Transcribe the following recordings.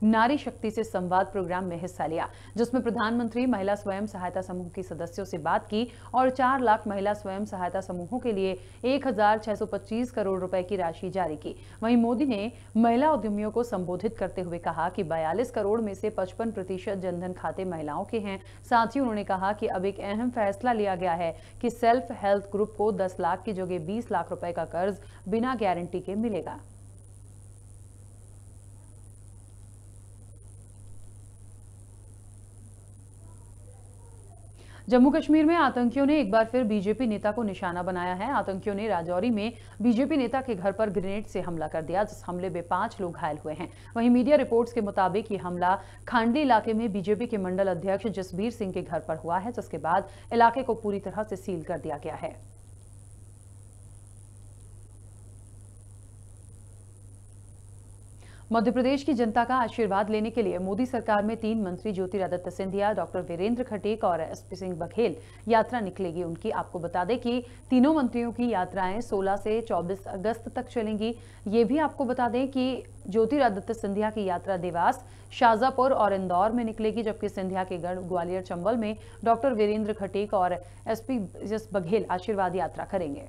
नारी शक्ति से संवाद प्रोग्राम में हिस्सा लिया, जिसमें प्रधानमंत्री महिला स्वयं सहायता समूह की सदस्यों से बात की और 4 लाख महिला स्वयं सहायता समूहों के लिए 1625 करोड़ रुपए की राशि जारी की। वहीं मोदी ने महिला उद्यमियों को संबोधित करते हुए कहा कि 42 करोड़ में से 55% जनधन खाते महिलाओं के हैं। साथ ही उन्होंने कहा कि अब एक अहम फैसला लिया गया है कि सेल्फ हेल्प ग्रुप को 10 लाख की जगह 20 लाख रुपए का कर्ज बिना गारंटी के मिलेगा। जम्मू कश्मीर में आतंकियों ने एक बार फिर बीजेपी नेता को निशाना बनाया है। आतंकियों ने राजौरी में बीजेपी नेता के घर पर ग्रेनेड से हमला कर दिया, जिस हमले में 5 लोग घायल हुए हैं। वहीं मीडिया रिपोर्ट्स के मुताबिक ये हमला खांडली इलाके में बीजेपी के मंडल अध्यक्ष जसबीर सिंह के घर पर हुआ है, जिसके बाद इलाके को पूरी तरह से सील कर दिया गया है। मध्य प्रदेश की जनता का आशीर्वाद लेने के लिए मोदी सरकार में 3 मंत्री ज्योतिरादित्य सिंधिया, डॉक्टर वीरेंद्र खटीक और एसपी सिंह बघेल यात्रा निकलेगी उनकी। आपको बता दें कि तीनों मंत्रियों की यात्राएं 16 से 24 अगस्त तक चलेंगी। ये भी आपको बता दें कि ज्योतिरादित्य सिंधिया की यात्रा देवास, शाजापुर और इंदौर में निकलेगी, जबकि सिंधिया के गढ़ ग्वालियर चंबल में डॉक्टर वीरेंद्र खटीक और एसपी बघेल आशीर्वाद यात्रा करेंगे।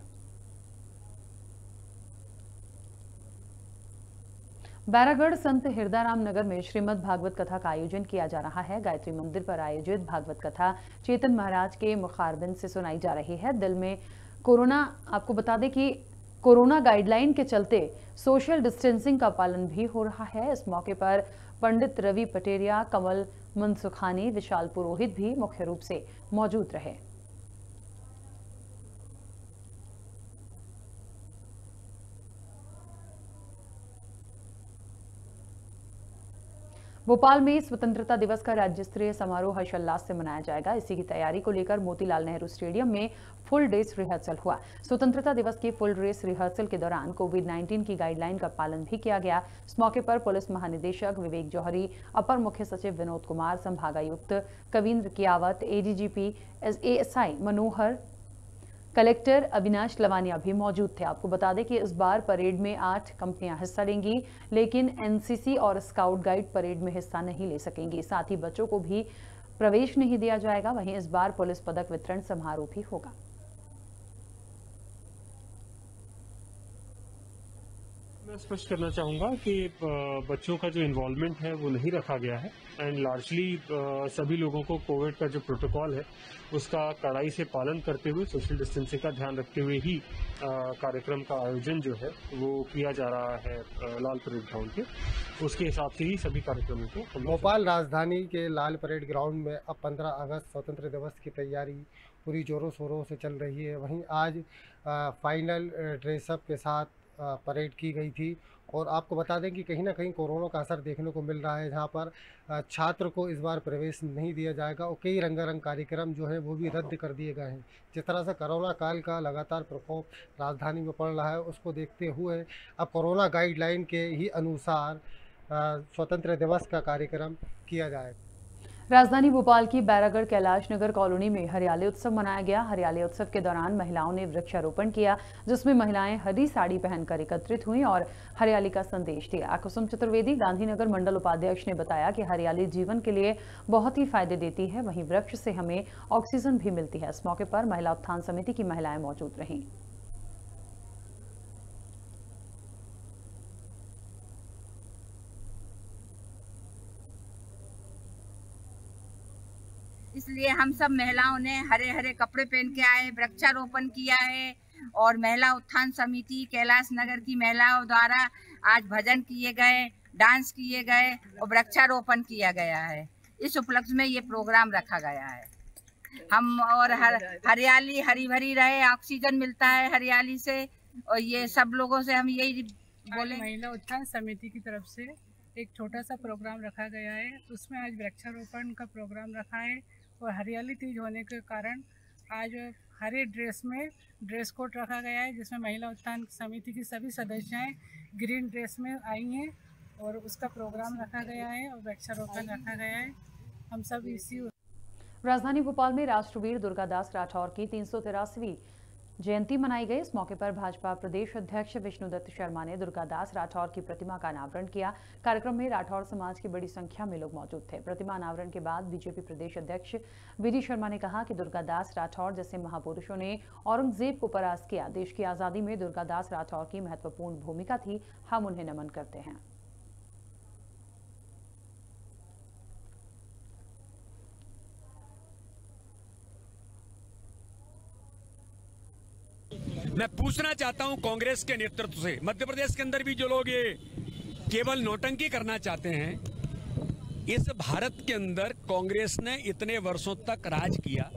बैरागढ़ संत हिरदाराम नगर में श्रीमद् भागवत कथा का आयोजन किया जा रहा है। गायत्री मंदिर पर आयोजित भागवत कथा चेतन महाराज के मुखारबिंद से सुनाई जा रही है। दिल में कोरोना, आपको बता दें कि कोरोना गाइडलाइन के चलते सोशल डिस्टेंसिंग का पालन भी हो रहा है। इस मौके पर पंडित रवि पटेरिया, कमल मनसुखानी, विशाल पुरोहित भी मुख्य रूप से मौजूद रहे। भोपाल में स्वतंत्रता दिवस का राज्य स्तरीय समारोह हर्षोल्लास से मनाया जाएगा। इसी की तैयारी को लेकर मोतीलाल नेहरू स्टेडियम में फुल ड्रेस रिहर्सल हुआ। स्वतंत्रता दिवस की फुल ड्रेस रिहर्सल के दौरान कोविड-19 की गाइडलाइन का पालन भी किया गया। इस मौके पर पुलिस महानिदेशक विवेक जौहरी, अपर मुख्य सचिव विनोद कुमार, संभागायुक्त कविंद्र कियावत, एडीजीपी एएसआई मनोहर, कलेक्टर अविनाश लवानिया भी मौजूद थे। आपको बता दें कि इस बार परेड में 8 कंपनियां हिस्सा लेंगी, लेकिन एनसीसी और स्काउट गाइड परेड में हिस्सा नहीं ले सकेंगी। साथ ही बच्चों को भी प्रवेश नहीं दिया जाएगा। वहीं इस बार पुलिस पदक वितरण समारोह भी होगा। मैं स्पष्ट करना चाहूँगा कि बच्चों का जो इन्वॉल्वमेंट है वो नहीं रखा गया है एंड लार्जली सभी लोगों को कोविड का जो प्रोटोकॉल है उसका कड़ाई से पालन करते हुए, सोशल डिस्टेंसिंग का ध्यान रखते हुए ही कार्यक्रम का आयोजन जो है वो किया जा रहा है लाल परेड ग्राउंड पे। उसके हिसाब से ही सभी कार्यक्रमों को भोपाल राजधानी के लाल परेड ग्राउंड में अब 15 अगस्त स्वतंत्र दिवस की तैयारी पूरी जोरों शोरों से चल रही है। वहीं आज फाइनल ड्रेसअप के साथ परेड की गई थी और आपको बता दें कि कहीं ना कहीं कोरोना का असर देखने को मिल रहा है, जहां पर छात्र को इस बार प्रवेश नहीं दिया जाएगा और कई रंगारंग कार्यक्रम जो है वो भी रद्द कर दिए गए हैं। जिस तरह से कोरोना काल का लगातार प्रकोप राजधानी में पड़ रहा है, उसको देखते हुए अब कोरोना गाइडलाइन के ही अनुसार स्वतंत्र दिवस का कार्यक्रम किया जाएगा। राजधानी भोपाल की बैरागढ़ कैलाश नगर कॉलोनी में हरियाली उत्सव मनाया गया। हरियाली उत्सव के दौरान महिलाओं ने वृक्षारोपण किया, जिसमें महिलाएं हरी साड़ी पहनकर एकत्रित हुईं और हरियाली का संदेश दिया। कुसुम चतुर्वेदी, गांधीनगर मंडल उपाध्यक्ष, ने बताया कि हरियाली जीवन के लिए बहुत ही फायदे देती है। वहीं वृक्ष से हमें ऑक्सीजन भी मिलती है। इस मौके पर महिला उत्थान समिति की महिलाएं मौजूद रहीं। इसलिए हम सब महिलाओं ने हरे हरे कपड़े पहन के आए, वृक्षारोपण किया है और महिला उत्थान समिति कैलाश नगर की महिलाओं द्वारा आज भजन किए गए, डांस किए गए और वृक्षारोपण किया गया है। इस उपलक्ष्य में ये प्रोग्राम रखा गया है। हम और हरियाली हरी भरी रहे, ऑक्सीजन मिलता है हरियाली से और ये सब लोगों से हम यही बोले। महिला उत्थान समिति की तरफ से एक छोटा सा प्रोग्राम रखा गया है, उसमें आज वृक्षारोपण का प्रोग्राम रखा है और हरियाली तीज होने के कारण आज हरे ड्रेस में ड्रेस कोड रखा गया है, जिसमें महिला उत्थान समिति की सभी सदस्याएं ग्रीन ड्रेस में आई हैं और उसका प्रोग्राम रखा गया है और वृक्षारोपण रखा गया है। हम सब इसी राजधानी भोपाल में राष्ट्रवीर दुर्गादास राठौर की 383वीं जयंती मनाई गई। इस मौके पर भाजपा प्रदेश अध्यक्ष विष्णुदत्त शर्मा ने दुर्गादास राठौर की प्रतिमा का अनावरण किया। कार्यक्रम में राठौर समाज की बड़ी संख्या में लोग मौजूद थे। प्रतिमा अनावरण के बाद बीजेपी प्रदेश अध्यक्ष वीडी शर्मा ने कहा कि दुर्गादास राठौर जैसे महापुरुषों ने औरंगजेब को परास्त किया। देश की आजादी में दुर्गादास राठौर की महत्वपूर्ण भूमिका थी, हम उन्हें नमन करते हैं। मैं पूछना चाहता हूं कांग्रेस के नेतृत्व से, मध्य प्रदेश के अंदर भी जो लोग ये केवल नौटंकी करना चाहते हैं, इस भारत के अंदर कांग्रेस ने इतने वर्षों तक राज किया,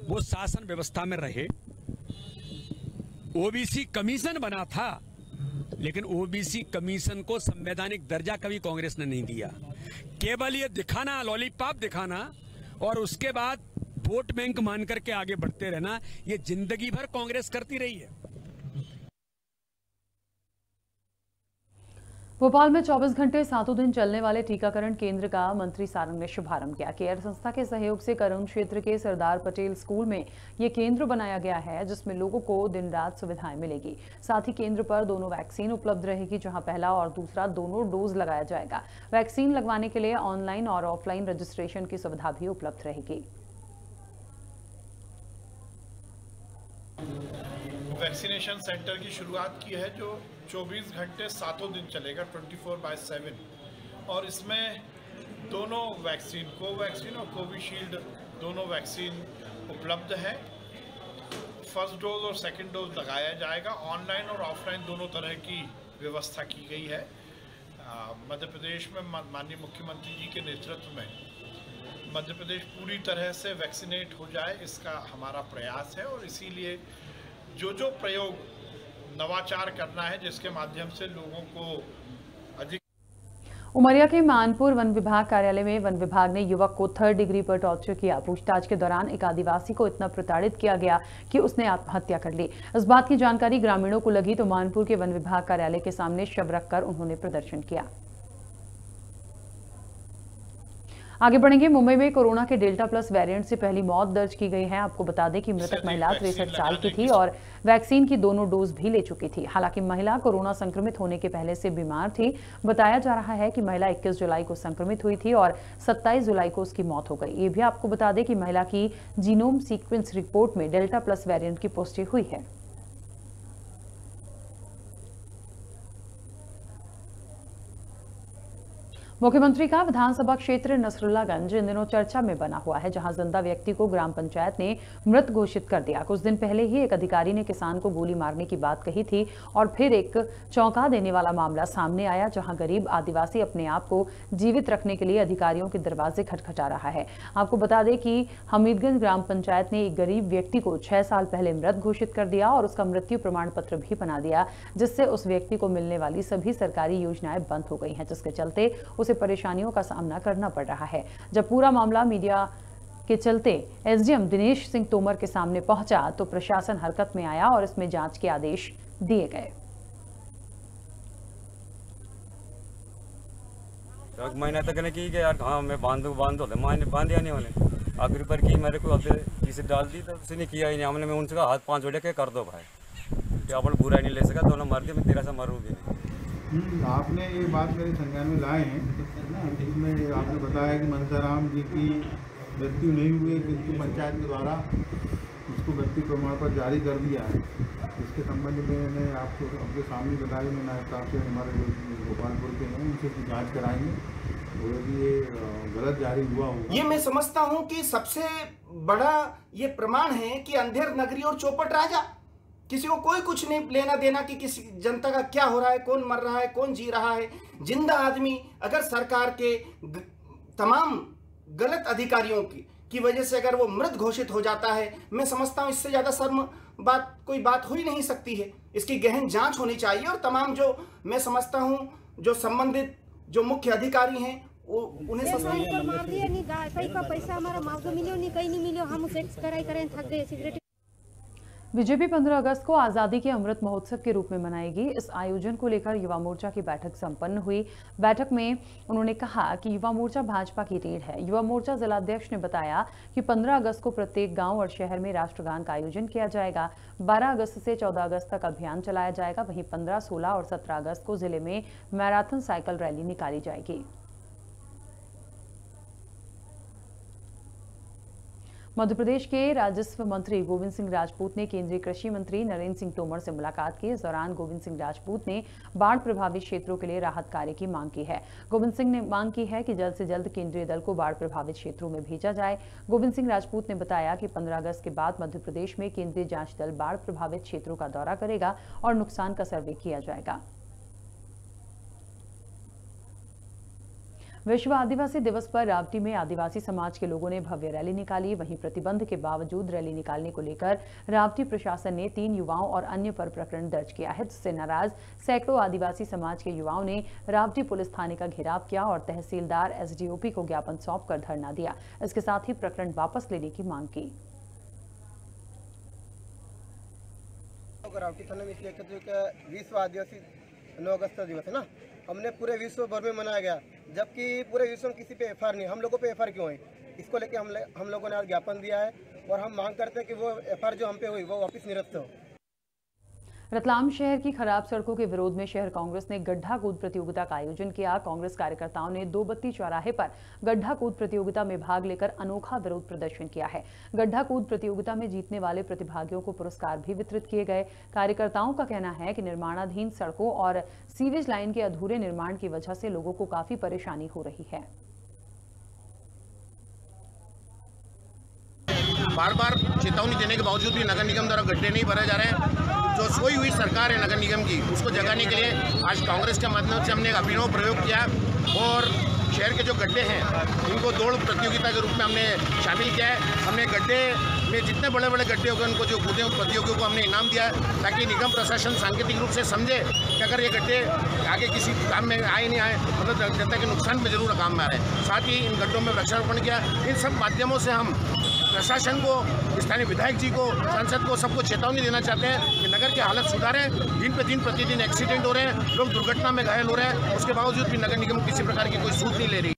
वो शासन व्यवस्था में रहे, ओबीसी कमीशन बना था, लेकिन ओबीसी कमीशन को संवैधानिक दर्जा कभी कांग्रेस ने नहीं दिया। केवल ये दिखाना, लॉलीपॉप दिखाना और उसके बाद वोट बैंक मान करके आगे बढ़ते रहना, ये जिंदगी भर कांग्रेस करती रही है। भोपाल में 24 घंटे 7 दिन चलने वाले टीकाकरण केंद्र का मंत्री सारंग ने शुभारंभ किया। केयर संस्था के सहयोग से करुण क्षेत्र के सरदार पटेल स्कूल में ये केंद्र बनाया गया है, जिसमें लोगों को दिन रात सुविधाएं मिलेगी। साथ ही केंद्र पर दोनों वैक्सीन उपलब्ध रहेगी, जहां पहला और दूसरा दोनों डोज लगाया जाएगा। वैक्सीन लगवाने के लिए ऑनलाइन और ऑफलाइन रजिस्ट्रेशन की सुविधा भी उपलब्ध रहेगी। वैक्सीनेशन सेंटर की शुरुआत की है, जो 24 घंटे 7 दिन चलेगा, 24/7, और इसमें दोनों वैक्सीन, कोवैक्सीन और कोविशील्ड, दोनों वैक्सीन उपलब्ध है। फर्स्ट डोज और सेकंड डोज लगाया जाएगा। ऑनलाइन और ऑफलाइन दोनों तरह की व्यवस्था की गई है। मध्य प्रदेश में माननीय मुख्यमंत्री जी के नेतृत्व में मध्य प्रदेश पूरी तरह से वैक्सीनेट हो जाए, इसका हमारा प्रयास है। और इसीलिए जो प्रयोग नवाचार करना है, जिसके माध्यम से लोगों को अधिक। उमरिया के मानपुर वन विभाग कार्यालय में वन विभाग ने युवक को 3rd डिग्री पर टॉर्चर किया। पूछताछ के दौरान एक आदिवासी को इतना प्रताड़ित किया गया कि उसने आत्महत्या कर ली। इस बात की जानकारी ग्रामीणों को लगी तो मानपुर के वन विभाग कार्यालय के सामने शव रखकर उन्होंने प्रदर्शन किया। आगे बढ़ेंगे। मुंबई में कोरोना के डेल्टा प्लस वेरिएंट से पहली मौत दर्ज की गई है। आपको बता दें कि मृतक महिला 63 साल की थी और वैक्सीन की दोनों डोज भी ले चुकी थी। हालांकि महिला कोरोना संक्रमित होने के पहले से बीमार थी। बताया जा रहा है कि महिला 21 जुलाई को संक्रमित हुई थी और 27 जुलाई को उसकी मौत हो गई। ये भी आपको बता दें कि महिला की जीनोम सीक्वेंस रिपोर्ट में डेल्टा प्लस वेरिएंट की पुष्टि हुई है। मुख्यमंत्री का विधानसभा क्षेत्र नसरुल्लागंज इन दिनों चर्चा में बना हुआ है, जहां जिंदा व्यक्ति को ग्राम पंचायत ने मृत घोषित कर दिया। कुछ दिन पहले ही एक अधिकारी ने किसान को गोली मारने की बात कही थी और फिर एक चौंका देने वाला मामला सामने आया, जहां गरीब आदिवासी अपने आप को जीवित रखने के लिए अधिकारियों के दरवाजे खटखटा रहा है। आपको बता दें कि हमीदगंज ग्राम पंचायत ने एक गरीब व्यक्ति को 6 साल पहले मृत घोषित कर दिया और उसका मृत्यु प्रमाण पत्र भी बना दिया, जिससे उस व्यक्ति को मिलने वाली सभी सरकारी योजनाएं बंद हो गई हैं, जिसके चलते उसे परेशानियों का सामना करना पड़ रहा है। जब पूरा मामला मीडिया के चलते एसडीएम दिनेश सिंह तोमर के सामने पहुंचा तो प्रशासन हरकत में आया और इसमें जांच के आदेश दिए गए। एक महीना तक ने की यार, हाँ मैं बांधो मैंने बांधिया नहीं उन्हें। आखिरी पर की मेरे को अब किसी डाल दी तो उसने किया ही नहीं। हमने मैं उनसे हाथ 5 जोड़े के कर दो भाई, कि अपन बुरा नहीं ले सका, दोनों मर गए, मैं तेरा सा मरूंगी नहीं। आपने ये बात मेरे संज्ञान में लाए हैं, इसमें आपने बताया कि मनसाराम जी की मृत्यु नहीं हुई, किंतु पंचायत के द्वारा उसको मृत्यु प्रमाण पत्र जारी कर दिया है। इसके संबंध में मैंने आपको आपके सामने बताया, मैं नायब साहब से हमारे जो गोपालपुर के हैं उनसे जांच कराएंगे, और यदि ये गलत जारी हुआ होगा। ये मैं समझता हूँ कि सबसे बड़ा ये प्रमाण है कि अंधेर नगरी और चौपट राजा, किसी को कोई कुछ नहीं लेना देना कि किसी जनता का क्या हो रहा है, कौन मर रहा है, कौन जी रहा है। जिंदा आदमी अगर सरकार के तमाम गलत अधिकारियों की वजह से अगर वो मृत घोषित हो जाता है, मैं समझता हूँ इससे ज्यादा शर्म कोई बात हो ही नहीं सकती है। इसकी गहन जांच होनी चाहिए और तमाम जो मैं समझता हूँ जो संबंधित जो मुख्य अधिकारी हैं वो उन्हें पैसा हमारा मांगो मिलो नहीं, कहीं नहीं मिलो, हम उसे कराई करें थक गए। सिगरेट बीजेपी 15 अगस्त को आजादी के अमृत महोत्सव के रूप में मनाएगी। इस आयोजन को लेकर युवा मोर्चा की बैठक संपन्न हुई। बैठक में उन्होंने कहा कि युवा मोर्चा भाजपा की रीढ़ है। युवा मोर्चा जिलाध्यक्ष ने बताया कि 15 अगस्त को प्रत्येक गांव और शहर में राष्ट्रगान का आयोजन किया जाएगा। 12 अगस्त से 14 अगस्त तक अभियान चलाया जाएगा। वहीं 15, 16 और 17 अगस्त को जिले में मैराथन साइकिल रैली निकाली जाएगी। मध्य प्रदेश के राजस्व मंत्री गोविंद सिंह राजपूत ने केंद्रीय कृषि मंत्री नरेंद्र सिंह तोमर से मुलाकात की। इस दौरान गोविंद सिंह राजपूत ने बाढ़ प्रभावित क्षेत्रों के लिए राहत कार्य की मांग की है। गोविंद सिंह ने मांग की है कि जल्द से जल्द केंद्रीय दल को बाढ़ प्रभावित क्षेत्रों में भेजा जाए। गोविंद सिंह राजपूत ने बताया कि 15 अगस्त के बाद मध्य प्रदेश में केंद्रीय जांच दल बाढ़ प्रभावित क्षेत्रों का दौरा करेगा और नुकसान का सर्वे किया जाएगा। विश्व आदिवासी दिवस पर रावटी में आदिवासी समाज के लोगों ने भव्य रैली निकाली। वहीं प्रतिबंध के बावजूद रैली निकालने को लेकर रावटी प्रशासन ने 3 युवाओं और अन्य पर प्रकरण दर्ज किया है, जिससे नाराज सैकड़ों आदिवासी समाज के युवाओं ने रावटी पुलिस थाने का घेराव किया और तहसीलदार एसडीओपी को ज्ञापन सौंपकर धरना दिया। इसके साथ ही प्रकरण वापस लेने की मांग की। रावटी थाने में इसलिए विश्व आदिवासी 9 अगस्त का दिवस है ना, हमने पूरे विश्व भर में मनाया गया, जबकि पूरे विश्व में किसी पे एफआईआर नहीं। हम लोगों पे एफआईआर क्यों है? इसको लेके हम लोगों ने आज ज्ञापन दिया है और हम मांग करते हैं कि वो एफआईआर जो हम पे हुई वो वापस निरस्त हो। रतलाम शहर की खराब सड़कों के विरोध में शहर कांग्रेस ने गड्ढा कूद प्रतियोगिता का आयोजन किया। कांग्रेस कार्यकर्ताओं ने 2 बत्ती चौराहे पर गड्ढा कूद प्रतियोगिता में भाग लेकर अनोखा विरोध प्रदर्शन किया है। गड्ढा कूद प्रतियोगिता में जीतने वाले प्रतिभागियों को पुरस्कार भी वितरित किए गए। कार्यकर्ताओं का कहना है कि निर्माणाधीन सड़कों और सीवेज लाइन के अधूरे निर्माण की वजह से लोगों को काफी परेशानी हो रही है। बार बार चेतावनी देने के बावजूद भी नगर निगम द्वारा गड्ढे नहीं भरे जा रहे हैं। जो सोई हुई सरकार है नगर निगम की, उसको जगाने के लिए आज कांग्रेस के माध्यम से हमने एक अभिनव प्रयोग किया और शहर के जो गड्ढे हैं उनको दौड़ प्रतियोगिता के रूप में हमने शामिल किया है। हमने गड्ढे में जितने बड़े बड़े गड्ढे हो गए उनको जो कूदे प्रतियोगियों को हमने इनाम दिया है, ताकि निगम प्रशासन सांकेतिक रूप से समझे कि अगर ये गड्ढे आगे किसी काम में आए नहीं आए, मतलब जनता के नुकसान में जरूर काम में आ रहे हैं। साथ ही इन गड्ढों में वृक्षारोपण किया। इन सब माध्यमों से हम प्रशासन को, स्थानीय विधायक जी को, सांसद को, सबको चेतावनी देना चाहते हैं कि नगर की हालत सुधारें। दिन पे दिन प्रतिदिन एक्सीडेंट हो रहे हैं, लोग दुर्घटना में घायल हो रहे हैं, उसके बावजूद भी नगर निगम किसी प्रकार की कोई सूट नहीं ले रही।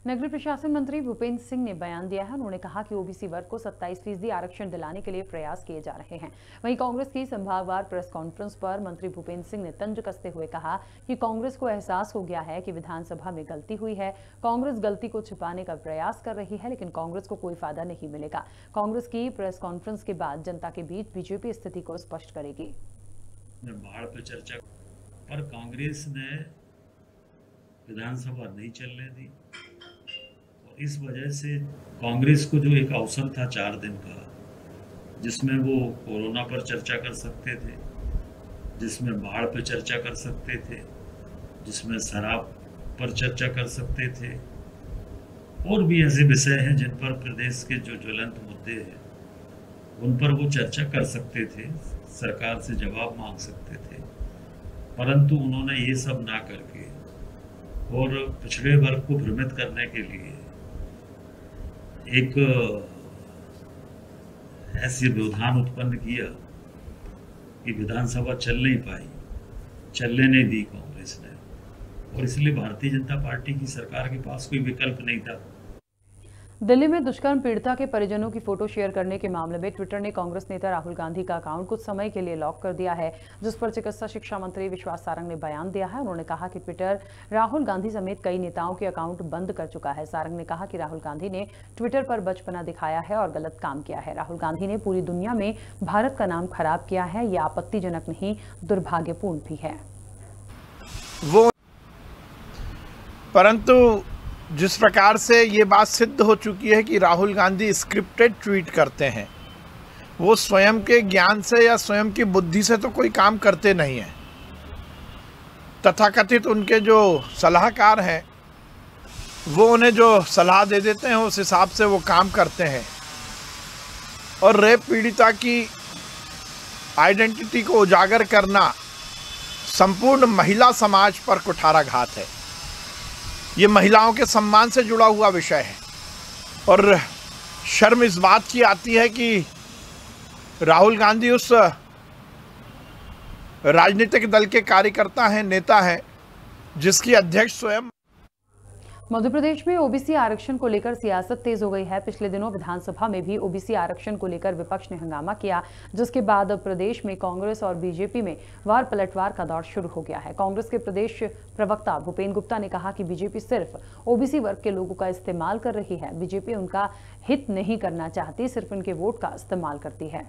नगरीय प्रशासन मंत्री भूपेंद्र सिंह ने बयान दिया है। उन्होंने कहा कि ओबीसी वर्ग को 27% आरक्षण दिलाने के लिए प्रयास किए जा रहे हैं। वहीं कांग्रेस की संभागवार प्रेस कॉन्फ्रेंस पर मंत्री भूपेंद्र सिंह ने तंज कसते हुए कहा कि कांग्रेस को एहसास हो गया है कि विधानसभा में गलती हुई है। कांग्रेस गलती को छिपाने का प्रयास कर रही है, लेकिन कांग्रेस को कोई फायदा नहीं मिलेगा। कांग्रेस की प्रेस कॉन्फ्रेंस के बाद जनता के बीच बीजेपी स्थिति को स्पष्ट करेगी। बाढ़ पर चर्चा पर कांग्रेस ने विधानसभा नहीं चलने दी। इस वजह से कांग्रेस को जो एक अवसर था 4 दिन का, जिसमें वो कोरोना पर चर्चा कर सकते थे, जिसमें बाढ़ पर चर्चा कर सकते थे, जिसमें शराब पर चर्चा कर सकते थे, और भी ऐसे विषय हैं जिन पर प्रदेश के जो ज्वलंत मुद्दे हैं उन पर वो चर्चा कर सकते थे, सरकार से जवाब मांग सकते थे। परंतु उन्होंने ये सब ना करके और पिछड़े वर्ग को भ्रमित करने के लिए एक ऐसे व्यवधान उत्पन्न किया कि विधानसभा चल नहीं पाई, चलने नहीं दी कांग्रेस ने, और इसलिए भारतीय जनता पार्टी की सरकार के पास कोई विकल्प नहीं था। दिल्ली में दुष्कर्म पीड़िता के परिजनों की फोटो शेयर करने के मामले में ट्विटर ने कांग्रेस नेता राहुल गांधी का अकाउंट कुछ समय के लिए लॉक कर दिया है, जिस पर चिकित्सा शिक्षा मंत्री विश्वास सारंग ने बयान दिया है। उन्होंने कहा कि ट्विटर राहुल गांधी समेत कई नेताओं के अकाउंट बंद कर चुका है। सारंग ने कहा कि राहुल गांधी ने ट्विटर पर बचपना दिखाया है और गलत काम किया है। राहुल गांधी ने पूरी दुनिया में भारत का नाम खराब किया है। ये आपत्तिजनक नहीं, दुर्भाग्यपूर्ण भी है। परंतु जिस प्रकार से ये बात सिद्ध हो चुकी है कि राहुल गांधी स्क्रिप्टेड ट्वीट करते हैं, वो स्वयं के ज्ञान से या स्वयं की बुद्धि से तो कोई काम करते नहीं हैं। तथाकथित उनके जो सलाहकार हैं वो उन्हें जो सलाह दे देते हैं उस हिसाब से वो काम करते हैं। और रेप पीड़िता की आइडेंटिटी को उजागर करना संपूर्ण महिला समाज पर कुठाराघात है। ये महिलाओं के सम्मान से जुड़ा हुआ विषय है और शर्म इस बात की आती है कि राहुल गांधी उस राजनीतिक दल के कार्यकर्ता हैं, नेता हैं, जिसकी अध्यक्ष स्वयं। मध्य प्रदेश में ओबीसी आरक्षण को लेकर सियासत तेज हो गई है। पिछले दिनों विधानसभा में भी ओबीसी आरक्षण को लेकर विपक्ष ने हंगामा किया, जिसके बाद अब प्रदेश में कांग्रेस और बीजेपी में वार पलटवार का दौर शुरू हो गया है। कांग्रेस के प्रदेश प्रवक्ता भूपेन गुप्ता ने कहा कि बीजेपी सिर्फ ओबीसी वर्ग के लोगों का इस्तेमाल कर रही है। बीजेपी उनका हित नहीं करना चाहती, सिर्फ उनके वोट का इस्तेमाल करती है।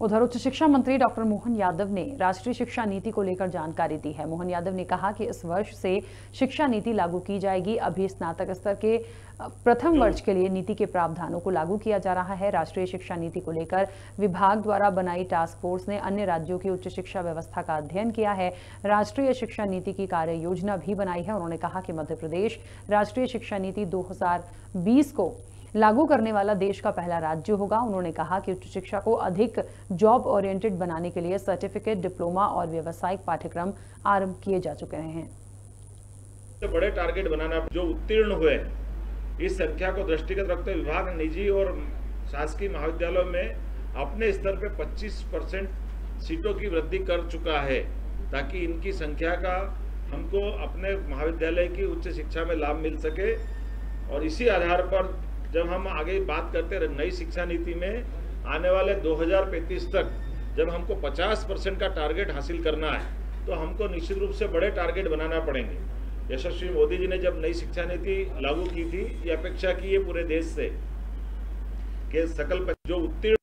उधर उच्च शिक्षा मंत्री डॉक्टर मोहन यादव ने राष्ट्रीय शिक्षा नीति को लेकर जानकारी दी है। मोहन यादव ने कहा कि इस वर्ष से शिक्षा नीति लागू की जाएगी। अभी स्नातक स्तर के प्रथम वर्ष के लिए नीति के प्रावधानों को लागू किया जा रहा है। राष्ट्रीय शिक्षा नीति को लेकर विभाग द्वारा बनाई टास्क फोर्स ने अन्य राज्यों की उच्च शिक्षा व्यवस्था का अध्ययन किया है। राष्ट्रीय शिक्षा नीति की कार्य योजना भी बनाई है। उन्होंने कहा कि मध्य प्रदेश राष्ट्रीय शिक्षा नीति 2020 को लागू करने वाला देश का पहला राज्य होगा। उन्होंने कहा कि उच्च शिक्षा को अधिक जॉब ओरिएंटेड बनाने के लिए सर्टिफिकेट, डिप्लोमा और व्यावसायिक पाठ्यक्रम आरंभ किए जा चुके हैं। बड़े टारगेट बनाना, जो उत्तीर्ण हुए इस संख्या को दृष्टिगत रखते हुए विभाग निजी और शासकीय महाविद्यालयों में अपने स्तर पर 25% सीटों की वृद्धि कर चुका है, ताकि इनकी संख्या का हमको अपने महाविद्यालय की उच्च शिक्षा में लाभ मिल सके। और इसी आधार पर जब हम आगे बात करते हैं नई शिक्षा नीति में, आने वाले 2035 तक जब हमको 50% का टारगेट हासिल करना है, तो हमको निश्चित रूप से बड़े टारगेट बनाना पड़ेंगे। यशस्वी मोदी जी ने जब नई शिक्षा नीति लागू की थी, ये अपेक्षा की है पूरे देश से कि सकल जो उत्तीर्ण।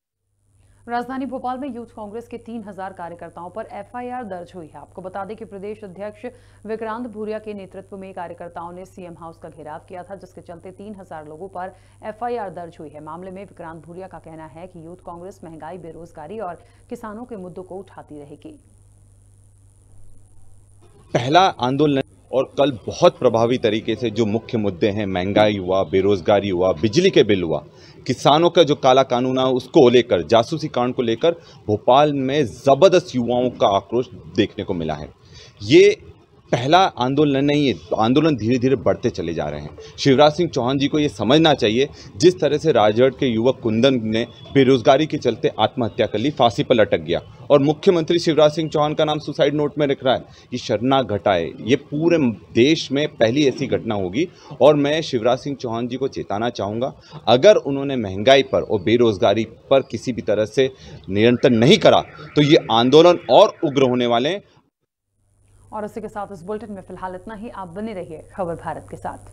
राजधानी भोपाल में यूथ कांग्रेस के 3000 कार्यकर्ताओं पर एफआईआर दर्ज हुई है। आपको बता दें कि प्रदेश अध्यक्ष विक्रांत भूरिया के नेतृत्व में कार्यकर्ताओं ने सीएम हाउस का घेराव किया था, जिसके चलते 3000 लोगों पर एफआईआर दर्ज हुई है। मामले में विक्रांत भूरिया का कहना है कि यूथ कांग्रेस महंगाई, बेरोजगारी और किसानों के मुद्दों को उठाती रहेगी। पहला आंदोलन और कल बहुत प्रभावी तरीके से जो मुख्य मुद्दे हैं, महंगाई हुआ, बेरोजगारी हुआ, बिजली के बिल हुआ, किसानों का जो काला कानून है उसको लेकर, जासूसी कांड को लेकर भोपाल में ज़बरदस्त युवाओं का आक्रोश देखने को मिला है। ये पहला आंदोलन नहीं है, आंदोलन धीरे धीरे बढ़ते चले जा रहे हैं। शिवराज सिंह चौहान जी को ये समझना चाहिए, जिस तरह से राजगढ़ के युवक कुंदन ने बेरोजगारी के चलते आत्महत्या कर ली, फांसी पर लटक गया, और मुख्यमंत्री शिवराज सिंह चौहान का नाम सुसाइड नोट में लिख रहा है। ये शर्मनाक घटना है, ये पूरे देश में पहली ऐसी घटना होगी। और मैं शिवराज सिंह चौहान जी को चेताना चाहूँगा, अगर उन्होंने महंगाई पर और बेरोजगारी पर किसी भी तरह से नियंत्रण नहीं करा तो ये आंदोलन और उग्र होने वाले हैं। और इसी के साथ इस बुलेटिन में फिलहाल इतना ही। आप बने रहिए खबर भारत के साथ।